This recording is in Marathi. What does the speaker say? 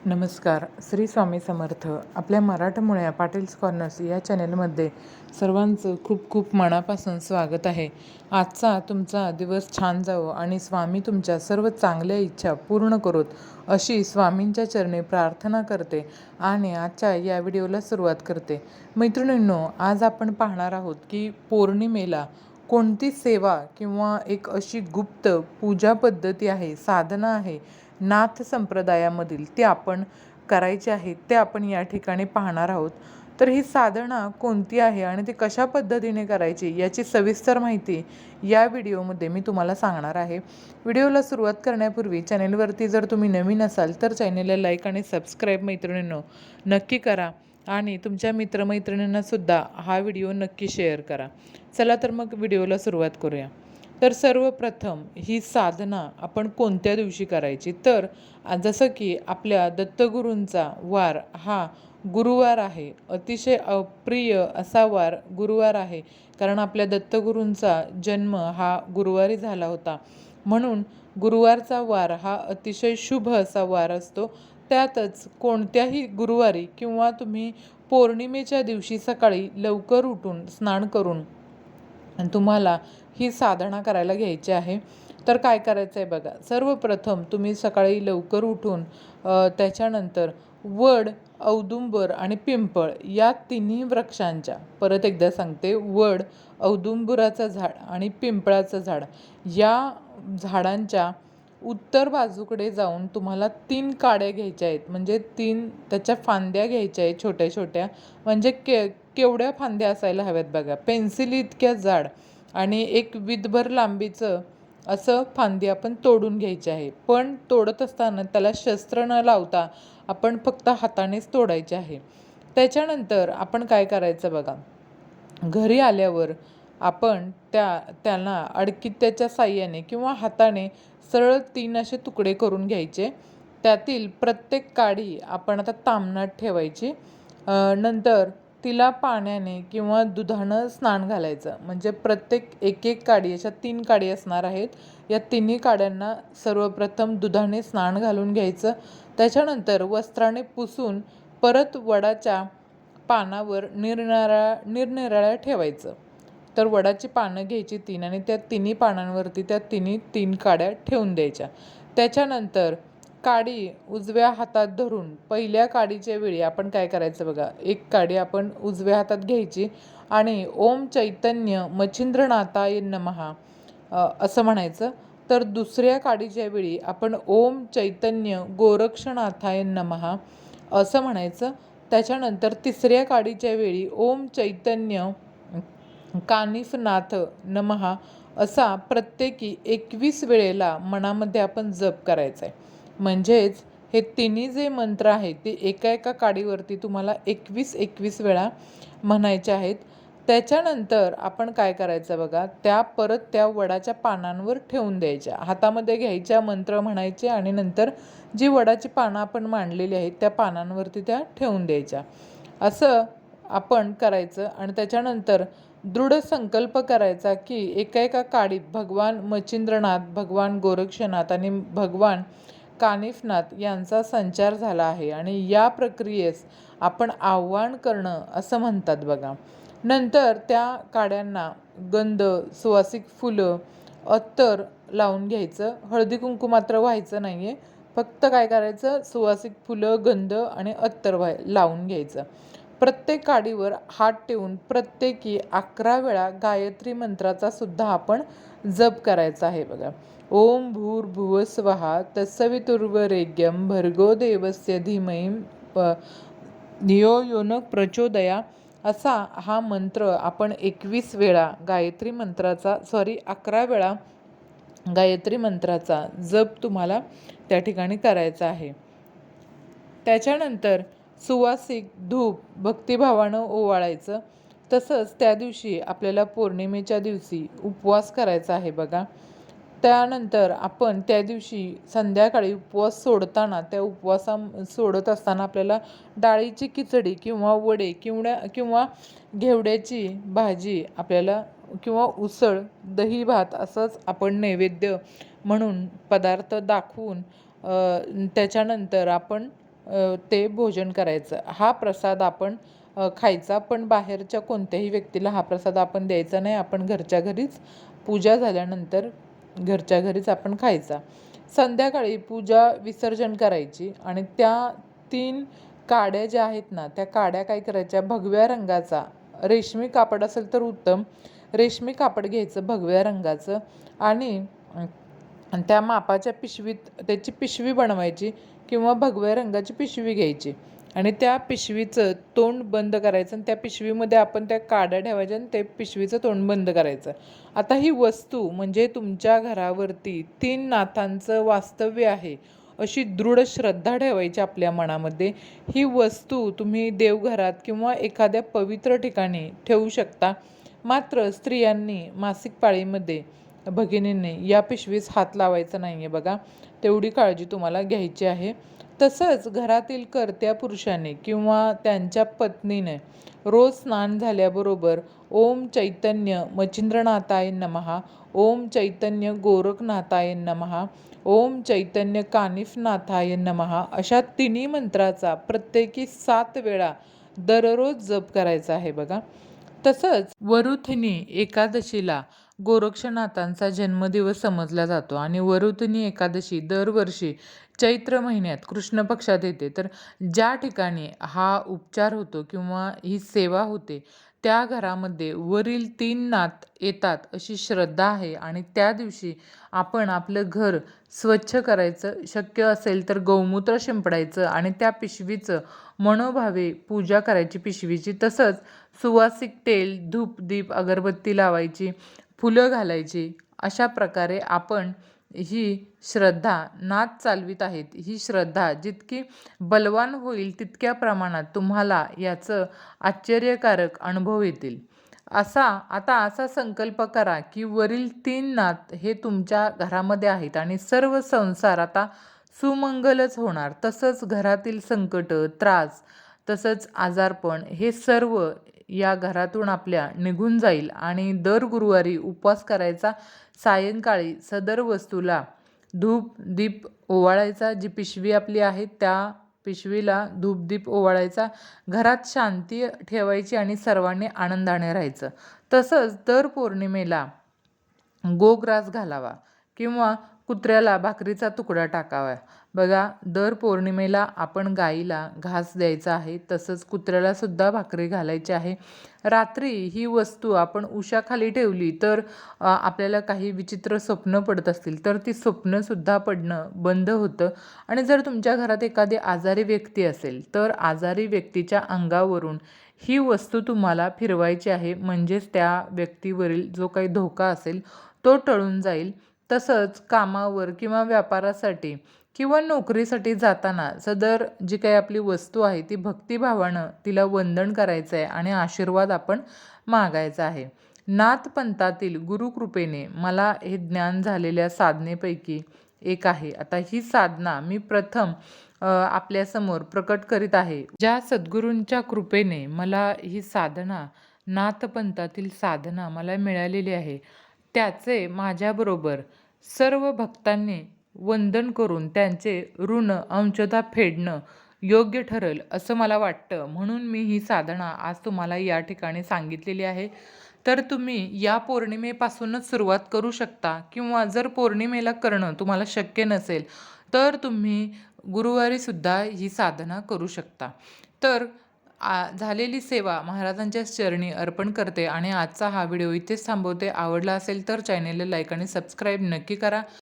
नमस्कार. श्री स्वामी समर्थ. आपल्या मराठमोळ्या पाटील्स कॉर्नर्स या चॅनलमध्ये सर्वांचं खूप खूप मनापासून स्वागत आहे. आजचा तुमचा दिवस छान जावो आणि स्वामी तुमच्या सर्व चांगल्या इच्छा पूर्ण करोत अशी स्वामींच्या चरणी प्रार्थना करते आणि आजच्या या व्हिडिओला सुरुवात करते. मैत्रिणींनो, आज आपण पाहणार आहोत की पौर्णिमेला कोणती सेवा किंवा एक अशी गुप्त पूजा पद्धती आहे, साधना आहे नाथ संप्रदायामधील, ते आपण करायचे आहे, ते आपण या ठिकाणी पाहणार आहोत. तर ही साधना कोणती आहे आणि ती कशा पद्धतीने करायची याची सविस्तर माहिती या व्हिडिओमध्ये मी तुम्हाला सांगणार आहे. व्हिडिओला सुरुवात करण्यापूर्वी चॅनेलवरती जर तुम्ही नवीन असाल तर चॅनेलला लाईक आणि सबस्क्राईब मैत्रिणींनो नक्की करा आणि तुमच्या मित्रमैत्रिणींनासुद्धा हा व्हिडिओ नक्की शेअर करा. चला तर मग व्हिडिओला सुरुवात करूया. तर सर्वप्रथम ही साधना आपण कोणत्या दिवशी करायची, तर जसं की आपल्या दत्तगुरूंचा वार हा गुरुवार आहे. अतिशय अप्रिय असा वार गुरुवार आहे, कारण आपल्या दत्तगुरूंचा जन्म हा गुरुवारी झाला होता. म्हणून गुरुवारचा वार हा अतिशय शुभ असा वार असतो. त्यातच कोणत्याही गुरुवारी किंवा तुम्ही पौर्णिमेच्या दिवशी सकाळी लवकर उठून स्नान करून तुम्हाला ही साधना करायला घ्यायची आहे. तर काय करायचं आहे बघा. सर्वप्रथम तुम्ही सकाळी लवकर उठून त्याच्यानंतर वड, औदुंबर आणि पिंपळ या तिन्ही वृक्षांच्या, परत एकदा सांगते, वड, औदुंबराचं झाड आणि पिंपळाचं झाड या झाडांच्या उत्तर बाजूकडे जाऊन तुम्हाला 3 काड्या घ्यायच्या आहेत. म्हणजे 3 त्याच्या फांद्या घ्यायच्या आहेत छोट्या छोट्या. म्हणजे केवढ्या फांद्या असायला हव्यात बघा, पेन्सिल इतक्या जाड आणि एक विदभर लांबीचं असं फांदी आपण तोडून घ्यायची आहे. पण तोडत असताना त्याला शस्त्र न लावता आपण फक्त हातानेच तोडायचे आहे. त्याच्यानंतर आपण काय करायचं बघा. घरी आल्यावर आपण त्यांना अडकित्त्याच्या साह्याने किंवा हाताने सरळ 3 असे तुकडे करून घ्यायचे. त्यातील प्रत्येक काडी आपण आता तामणात ठेवायची. नंतर तिला पाण्याने किंवा दुधानं स्नान घालायचं. म्हणजे प्रत्येक एक एक काडी, अशा 3 काडी असणार आहेत. या तिन्ही काड्यांना सर्वप्रथम दुधाने स्नान घालून घ्यायचं. त्याच्यानंतर वस्त्राने पुसून परत वडाच्या पानावर निरनिराळ्या ठेवायचं. तर वडाची पानं घ्यायची 3 आणि त्या तिन्ही पानांवरती त्या 3 काड्या ठेवून द्यायच्या. त्याच्यानंतर काडी उजव्या हातात धरून पहिल्या काडीच्या वेळी आपण काय करायचं बघा. एक काडी आपण उजव्या हातात घ्यायची आणि ओम चैतन्य मच्छिंद्रनाथाय नमः असं म्हणायचं. तर दुसऱ्या काडीच्या वेळी आपण ओम चैतन्य गोरक्षनाथाय नमः असं म्हणायचं. त्याच्यानंतर तिसऱ्या काडीच्या वेळी ओम चैतन्य कानिफनाथ नमः असा प्रत्येकी 21 वेळेला मनामध्ये आपण जप करायचा आहे. म्हणजेच हे तिन्ही जे मंत्र आहेत ते एका एका काडीवरती तुम्हाला 21 वेळा म्हणायचे आहेत. त्याच्यानंतर आपण काय करायचं बघा. परत त्या वडाच्या पानांवर ठेवून द्यायच्या. हातामध्ये घ्यायच्या, मंत्र म्हणायचे आणि नंतर जी वडाची पानं आपण मांडलेली आहेत त्या पानांवरती त्या ठेवून द्यायच्या. असं आपण करायचं. आणि त्याच्यानंतर दृढ संकल्प करायचा की एका एका काडीत भगवान मच्छिंद्रनाथ, भगवान गोरक्षनाथ आणि भगवान कानिफनाथ यांचा संचार झाला आहे आणि या प्रक्रियेस आपण आव्हान करणं असं म्हणतात बघा. नंतर त्या काड्यांना गंध, सुवासिक फुलं, अत्तर लावून घ्यायचं. हळदी कुंकू मात्र व्हायचं नाही आहे. फक्त काय करायचं, सुवासिक फुलं, गंध आणि अत्तर लावून घ्यायचं. प्रत्येक काडीवर हात ठेवून प्रत्येकी 11 वेळा गायत्री मंत्राचा सुद्धा आपण जप करायचा आहे बघा. ओम भूर्भुवस्वः तत्सवितुर्वरेण्यं भर्गो देवस्य धीमहि धियो यो न प्रचोदयात् असा हा मंत्र आपण 21 वेळा गायत्री मंत्राचा 11 वेळा गायत्री मंत्राचा जप तुम्हाला त्या ठिकाणी करायचा आहे. त्याच्यानंतर सुवासिक धूप भक्तिभावानं ओवाळायचं. तसंच त्या दिवशी आपल्याला पौर्णिमेच्या दिवशी उपवास करायचा आहे बघा. त्यानंतर आपण त्या दिवशी संध्याकाळी उपवास सोडताना, सोडत असताना आपल्याला डाळीची खिचडी किंवा वडे किंवा घेवड्याची भाजी आपल्याला किंवा उसळ, दही भात असंच आपण नैवेद्य म्हणून पदार्थ दाखवून त्याच्यानंतर आपण ते भोजन करायचं. हा प्रसाद आपण खायचा, पण बाहेरच्या कोणत्याही व्यक्तीला हा प्रसाद आपण द्यायचा नाही. आपण घरच्या घरीच पूजा झाल्यानंतर घरच्या घरीच आपण खायचा. संध्याकाळी पूजा विसर्जन करायची आणि त्या 3 काड्या ज्या आहेत ना, त्या काड्या काय करायच्या, भगव्या रंगाचा रेशमी कापड असेल तर उत्तम. रेशमी कापड घ्यायचं भगव्या रंगाचं आणि त्या मापाच्या पिशवीत त्याची पिशवी बनवायची किंवा भगव्या रंगाची पिशवी घ्यायची आणि त्या पिशवीचं तोंड बंद करायचं आणि त्या पिशवीमध्ये आपण त्या काड्या ठेवायच्या आणि ते पिशवीचं तोंड बंद करायचं. आता ही वस्तू म्हणजे तुमच्या घरावरती 3 नाथांचं वास्तव्य आहे अशी दृढ श्रद्धा ठेवायची आपल्या मनामध्ये. ही वस्तू तुम्ही देवघरात किंवा एखाद्या पवित्र ठिकाणी ठेवू शकता. मात्र स्त्रियांनी मासिक पाळीमध्ये भगिनींनी या पिशवीस हात लावायचा नाही आहे बघा. तेवढी काळजी तुम्हाला घ्यायची आहे. तसंच घरातील कर्त्या पुरुषाने किंवा त्यांच्या पत्नीने रोज स्नान झाल्याबरोबर ओम चैतन्य मच्छिंद्रनाथाय नमः, ओम चैतन्य गोरखनाथाय नमः, ओम चैतन्य कानिफनाथाय नमः अशा तिन्ही मंत्राचा प्रत्येकी 7 वेळा दररोज जप करायचा आहे बघा. तसंच वरुथिनी एकादशीला गोरक्षनाथांचा जन्मदिवस समजला जातो आणि वरुथिनी एकादशी दरवर्षी चैत्र महिन्यात कृष्ण पक्षात येते. तर ज्या ठिकाणी हा उपचार होतो किंवा ही सेवा होते त्या घरामध्ये वरील 3 नाथ येतात अशी श्रद्धा आहे आणि त्या दिवशी आपण आपलं घर स्वच्छ करायचं. शक्य असेल तर गौमूत्र शिंपडायचं आणि त्या पिशवीचं मनोभावे पूजा करायची पिशवीची. तसंच सुवासिक तेल, धूप, दीप, अगरबत्ती लावायची, फुलं घालायची. अशा प्रकारे आपण ही श्रद्धा नाथ चालवित आहेत. ही श्रद्धा जितकी बलवान होईल तितक्या प्रमाणात तुम्हाला याचं आश्चर्यकारक अनुभव येतील. आता असा संकल्प करा की वरील 3 नाथ हे तुमच्या घरामध्ये आहेत आणि सर्व संसार आता सुमंगलच होणार. तसंच घरातील संकट, त्रास, तसंच आजारपण हे सर्व या घरातून आपल्या निघून जाईल आणि दर गुरुवारी उपवास करायचा. सायंकाळी सदर वस्तूला धूप दीप ओवाळायचा. जी पिशवी आपली आहे त्या पिशवीला धूप दीप ओवाळायचा. घरात शांती ठेवायची आणि सर्वांनी आनंदाने राहायचं. तसंच दर पौर्णिमेला गोग्रास घालावा किंवा कुत्र्याला भाकरीचा तुकडा टाकावा. बघा, दर पौर्णिमेला आपण गाईला घास द्यायचा आहे. तसंच कुत्र्याला सुद्धा भाकरी घालायची आहे. रात्री ही वस्तू आपण उशाखाली ठेवली तर आपल्याला काही विचित्र स्वप्न पडत असतील तर ती स्वप्नसुद्धा पडणं बंद होतं. आणि जर तुमच्या घरात एखादी आजारी व्यक्ती असेल तर आजारी व्यक्तीच्या अंगावरून ही वस्तू तुम्हाला फिरवायची आहे. म्हणजेच त्या व्यक्तीवरील जो काही धोका असेल तो टळून जाईल. तसंच कामावर किंवा व्यापारासाठी किंवा नोकरीसाठी जाताना सदर जी काही आपली वस्तू आहे ती भक्तिभावानं तिला वंदन करायचं आहे आणि आशीर्वाद आपण मागायचा आहे. नाथपंथातील गुरुकृपेने मला हे ज्ञान झालेल्या साधनेपैकी एक आहे. आता ही साधना मी प्रथम आपल्यासमोर प्रकट करीत आहे. ज्या सद्गुरूंच्या कृपेने मला ही साधना, नाथपंथातील साधना मला मिळालेली आहे, त्याचे माझ्याबरोबर सर्व भक्तांनी वंदन करून त्यांचे ऋण अंशतः फेडणं योग्य ठरेल असं मला वाटतं. म्हणून मी ही साधना आज तुम्हाला या ठिकाणी सांगितलेली आहे. तर तुम्ही या पौर्णिमेपासूनच सुरुवात करू शकता किंवा जर पौर्णिमेला करणं तुम्हाला शक्य नसेल तर तुम्ही गुरुवारीसुद्धा ही साधना करू शकता. तर झालेली सेवा महाराजांच्या चरणी अर्पण करते आणि आजचा हा व्हिडिओ इथेच थांबवते. आवडला असेल तर चॅनेलला लाईक आणि सबस्क्राईब नक्की करा.